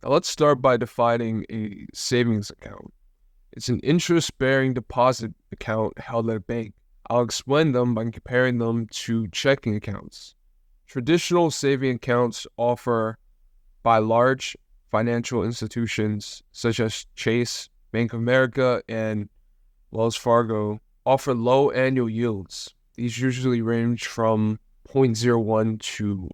Now let's start by defining a savings account. It's an interest-bearing deposit account held at a bank. I'll explain them by comparing them to checking accounts. Traditional saving accounts offered by large financial institutions such as Chase, Bank of America, and Wells Fargo offer low annual yields. These usually range from 0.01 to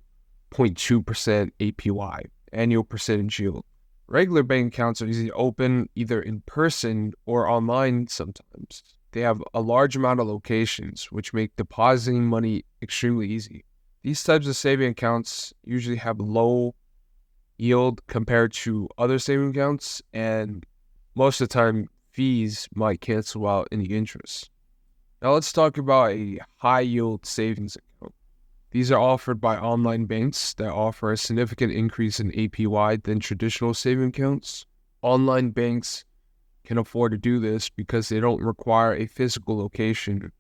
0.2% APY, annual percentage yield. Regular bank accounts are easy to open either in person or online sometimes. They have a large amount of locations, which make depositing money extremely easy. These types of saving accounts usually have low yield compared to other saving accounts, and most of the time, fees might cancel out any interest. Now let's talk about a high yield savings account. These are offered by online banks that offer a significant increase in APY than traditional saving accounts. Online banks can afford to do this because they don't require a physical location,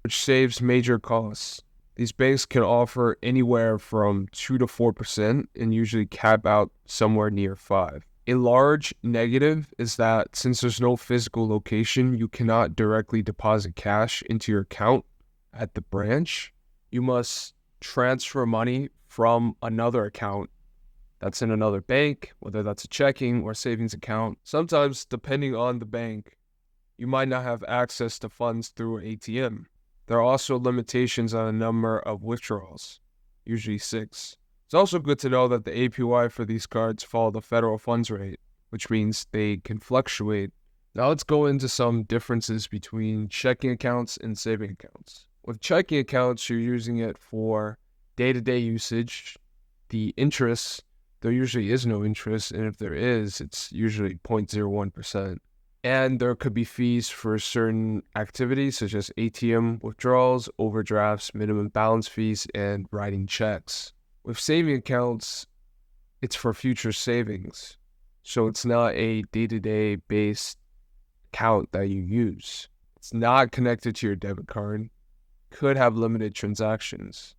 which saves major costs. These banks can offer anywhere from 2 to 4% and usually cap out somewhere near 5. A large negative is that since there's no physical location, you cannot directly deposit cash into your account at the branch. You must transfer money from another account that's in another bank, whether that's a checking or savings account. Sometimes, depending on the bank, you might not have access to funds through an ATM. There are also limitations on the number of withdrawals, usually 6. It's also good to know that the APY for these cards follow the federal funds rate, which means they can fluctuate. Now let's go into some differences between checking accounts and saving accounts. With checking accounts, you're using it for day-to-day usage. The interest, there usually is no interest, and if there is, it's usually 0.01%. And there could be fees for certain activities such as ATM withdrawals, overdrafts, minimum balance fees, and writing checks. With saving accounts, it's for future savings. So it's not a day-to-day based account that you use. It's not connected to your debit card, could have limited transactions,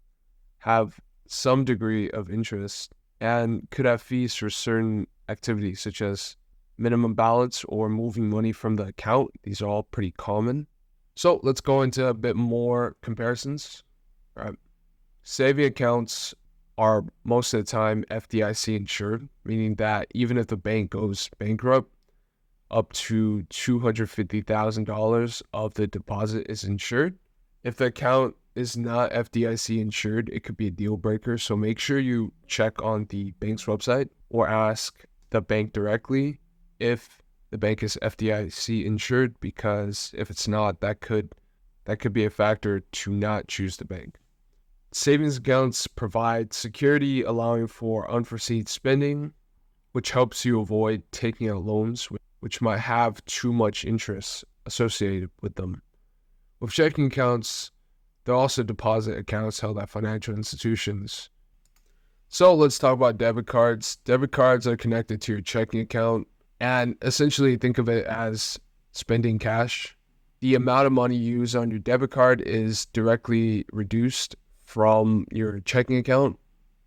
have some degree of interest, and could have fees for certain activities such as minimum balance or moving money from the account. These are all pretty common. So let's go into a bit more comparisons. All right. Saving accounts are most of the time FDIC insured, meaning that even if the bank goes bankrupt, up to $250,000 of the deposit is insured. If the account is not FDIC insured, it could be a deal breaker. So make sure you check on the bank's website or ask the bank directly if the bank is FDIC insured, because if it's not, that could be a factor to not choose the bank. Savings accounts provide security, allowing for unforeseen spending, which helps you avoid taking out loans which might have too much interest associated with them. With checking accounts, there are also deposit accounts held at financial institutions. So let's talk about debit cards. Debit cards are connected to your checking account, and essentially think of it as spending cash. The amount of money you use on your debit card is directly reduced from your checking account,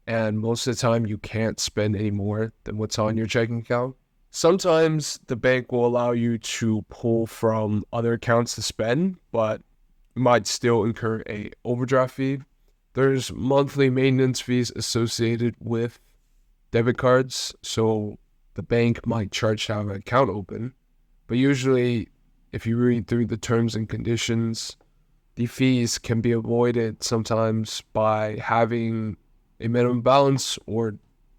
and most of the time you can't spend any more than what's on your checking account. Sometimes the bank will allow you to pull from other accounts to spend, but you might still incur a overdraft fee. There's monthly maintenance fees associated with debit cards, so the bank might charge to have an account open, but usually if you read through the terms and conditions, the fees can be avoided sometimes by having a minimum balance or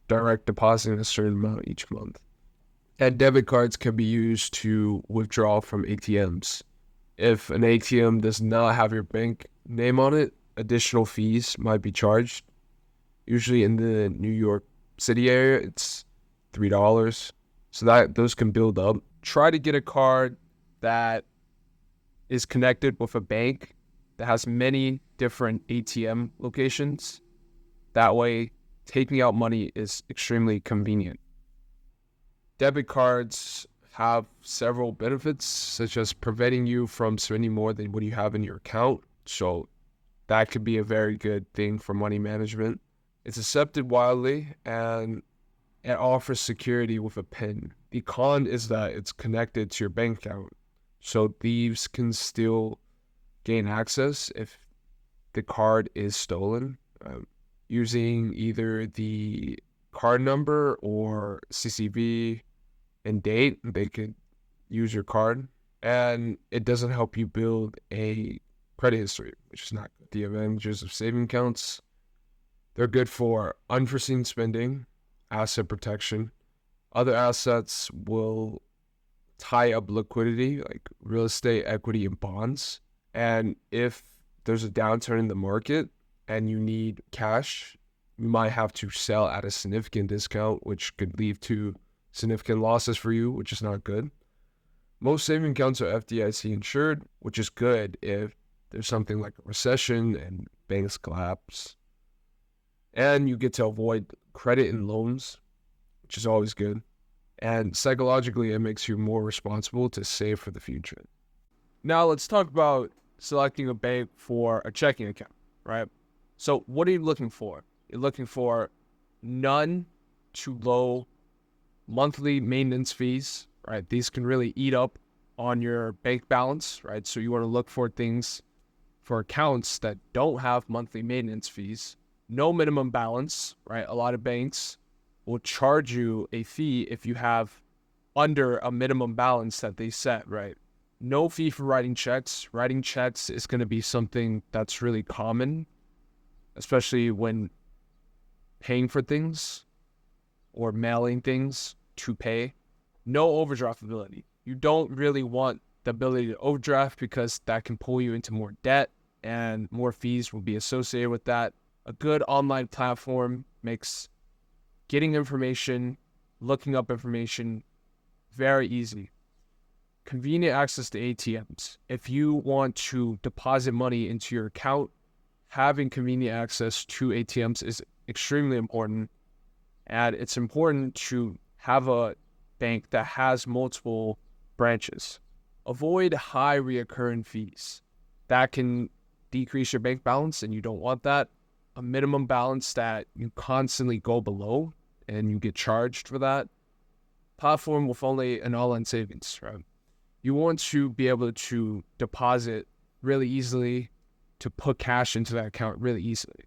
direct depositing a certain amount each month. And debit cards can be used to withdraw from ATMs. If an ATM does not have your bank name on it, additional fees might be charged. Usually in the New York City area, it's $3. So those can build up. Try to get a card that is connected with a bank that has many different ATM locations. That way, taking out money is extremely convenient. Debit cards have several benefits, such as preventing you from spending more than what you have in your account. So that could be a very good thing for money management. It's accepted widely, and It offers security with a PIN. The con is that it's connected to your bank account, so thieves can still gain access if the card is stolen. Using either the card number or CCV and date, they could use your card, and it doesn't help you build a credit history, which is not good. The advantages of saving accounts: they're good for unforeseen spending, asset protection. Other assets will tie up liquidity, like real estate, equity, and bonds. And if there's a downturn in the market and you need cash, you might have to sell at a significant discount, which could lead to significant losses for you, which is not good. Most saving accounts are FDIC insured, which is good if there's something like a recession and banks collapse. And you get to avoid credit and loans, which is always good. And psychologically, it makes you more responsible to save for the future. Now let's talk about selecting a bank for a checking account, right? So what are you looking for? You're looking for none to low monthly maintenance fees, right? These can really eat up on your bank balance, right? So you want to look for things for accounts that don't have monthly maintenance fees. No minimum balance, right? A lot of banks will charge you a fee if you have under a minimum balance that they set, right? No fee for writing checks. Writing checks is going to be something that's really common, especially when paying for things or mailing things to pay. No overdraft ability. You don't really want the ability to overdraft because that can pull you into more debt and more fees will be associated with that. A good online platform makes getting information, looking up information very easy. Convenient access to ATMs. If you want to deposit money into your account, having convenient access to ATMs is extremely important. And it's important to have a bank that has multiple branches. Avoid high reoccurring fees. That can decrease your bank balance, and you don't want that. A minimum balance that you constantly go below and you get charged for that. Platform with only an online savings, right? You want to be able to deposit really easily, to put cash into that account really easily.